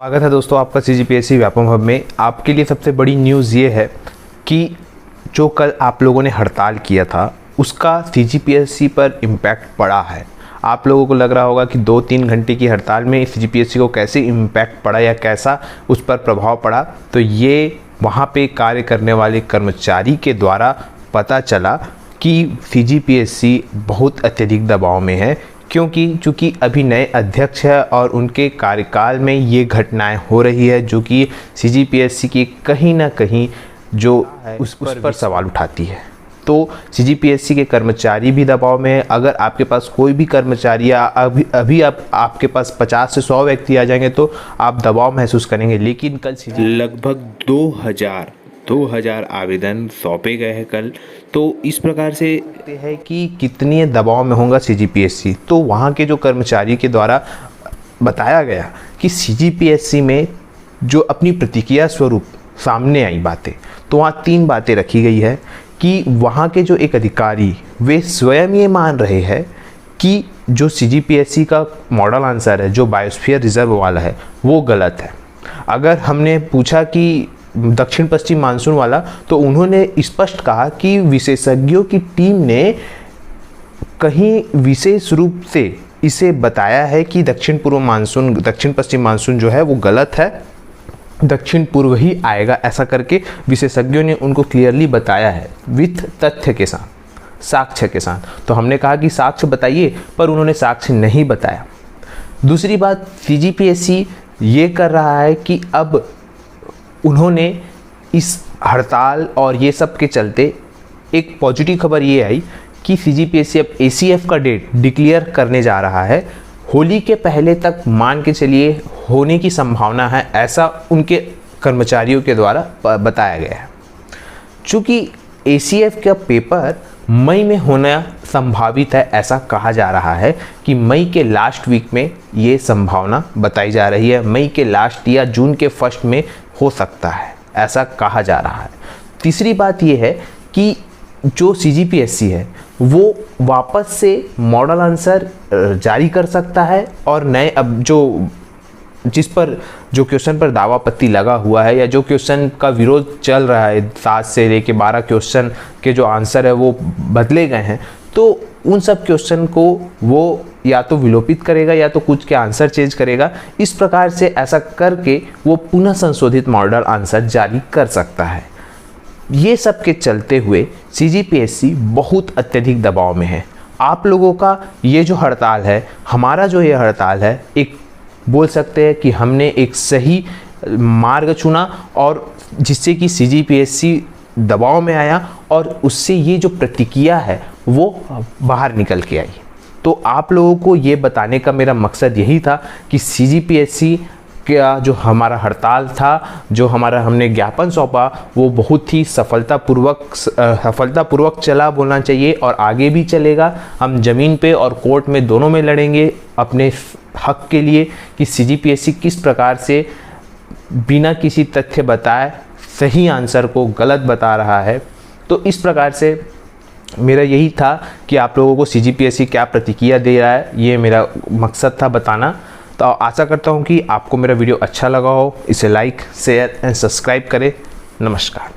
स्वागत है दोस्तों आपका CGPSC व्यापम हब में। आपके लिए सबसे बड़ी न्यूज़ ये है कि जो कल आप लोगों ने हड़ताल किया था उसका CGPSC पर इम्पैक्ट पड़ा है। आप लोगों को लग रहा होगा कि 2-3 घंटे की हड़ताल में CGPSC को कैसे इम्पैक्ट पड़ा या कैसा उस पर प्रभाव पड़ा। तो ये वहाँ पे कार्य करने वाले कर्मचारी के द्वारा पता चला कि CGPSC बहुत अत्यधिक दबाव में है, क्योंकि चूँकि अभी नए अध्यक्ष है और उनके कार्यकाल में ये घटनाएं हो रही है जो कि CGPSC की कहीं ना कहीं जो उस पर सवाल उठाती है। तो CGPSC के कर्मचारी भी दबाव में है। अगर आपके पास कोई भी कर्मचारी या अभी आपके पास 50 से 100 व्यक्ति आ जाएंगे तो आप दबाव महसूस करेंगे। लेकिन कल लगभग 2000 आवेदन सौंपे गए हैं कल। तो इस प्रकार से है कि कितनी दबाव में होगा CGPSC। तो वहाँ के जो कर्मचारी के द्वारा बताया गया कि CGPSC में जो अपनी प्रतिक्रिया स्वरूप सामने आई बातें, तो वहाँ 3 बातें रखी गई है कि वहाँ के जो एक अधिकारी वे स्वयं ये मान रहे हैं कि जो CGPSC का मॉडल आंसर है जो बायोस्फीयर रिजर्व वाला है वो गलत है। अगर हमने पूछा कि दक्षिण पश्चिम मानसून वाला, तो उन्होंने स्पष्ट कहा कि विशेषज्ञों की टीम ने कहीं विशेष रूप से इसे बताया है कि दक्षिण पश्चिम मानसून जो है वो गलत है, दक्षिण पूर्व ही आएगा, ऐसा करके विशेषज्ञों ने उनको क्लियरली बताया है विथ तथ्य के साथ, साक्ष्य के साथ। तो हमने कहा कि साक्ष्य बताइए, पर उन्होंने साक्ष्य नहीं बताया। दूसरी बात, CGPSC ये कर रहा है कि अब उन्होंने इस हड़ताल और ये सब के चलते एक पॉजिटिव खबर ये आई कि CGPSC अब ACF का डेट डिक्लेयर करने जा रहा है। होली के पहले तक मान के चलिए होने की संभावना है, ऐसा उनके कर्मचारियों के द्वारा बताया गया है। चूँकि ACF का पेपर मई में होना संभावित है, ऐसा कहा जा रहा है कि मई के लास्ट वीक में ये संभावना बताई जा रही है। मई के लास्ट या जून के फर्स्ट में हो सकता है, ऐसा कहा जा रहा है। तीसरी बात ये है कि जो CGPSC है वो वापस से मॉडल आंसर जारी कर सकता है और नए अब जो क्वेश्चन पर दावा पत्ती लगा हुआ है या जो क्वेश्चन का विरोध चल रहा है, 7 से लेके 12 क्वेश्चन के जो आंसर है वो बदले गए हैं, तो उन सब क्वेश्चन को वो या तो विलोपित करेगा या तो कुछ के आंसर चेंज करेगा। इस प्रकार से ऐसा करके वो पुनः संशोधित मॉडल आंसर जारी कर सकता है। ये सब के चलते हुए CGPSC बहुत अत्यधिक दबाव में है। आप लोगों का ये जो हड़ताल है, हमारा जो ये हड़ताल है, एक बोल सकते हैं कि हमने एक सही मार्ग चुना और जिससे कि CGPSC दबाव में आया और उससे ये जो प्रतिक्रिया है वो बाहर निकल के आई। तो आप लोगों को ये बताने का मेरा मकसद यही था कि CGPSC का जो हमारा हड़ताल था, जो हमारा हमने ज्ञापन सौंपा, वो बहुत ही सफलतापूर्वक चला बोलना चाहिए और आगे भी चलेगा। हम ज़मीन पे और कोर्ट में दोनों में लड़ेंगे अपने हक के लिए कि CGPSC किस प्रकार से बिना किसी तथ्य बताए सही आंसर को गलत बता रहा है। तो इस प्रकार से मेरा यही था कि आप लोगों को CGPSC क्या प्रतिक्रिया दे रहा है, ये मेरा मकसद था बताना। तो आशा करता हूँ कि आपको मेरा वीडियो अच्छा लगा हो। इसे लाइक, शेयर एंड सब्सक्राइब करें। नमस्कार।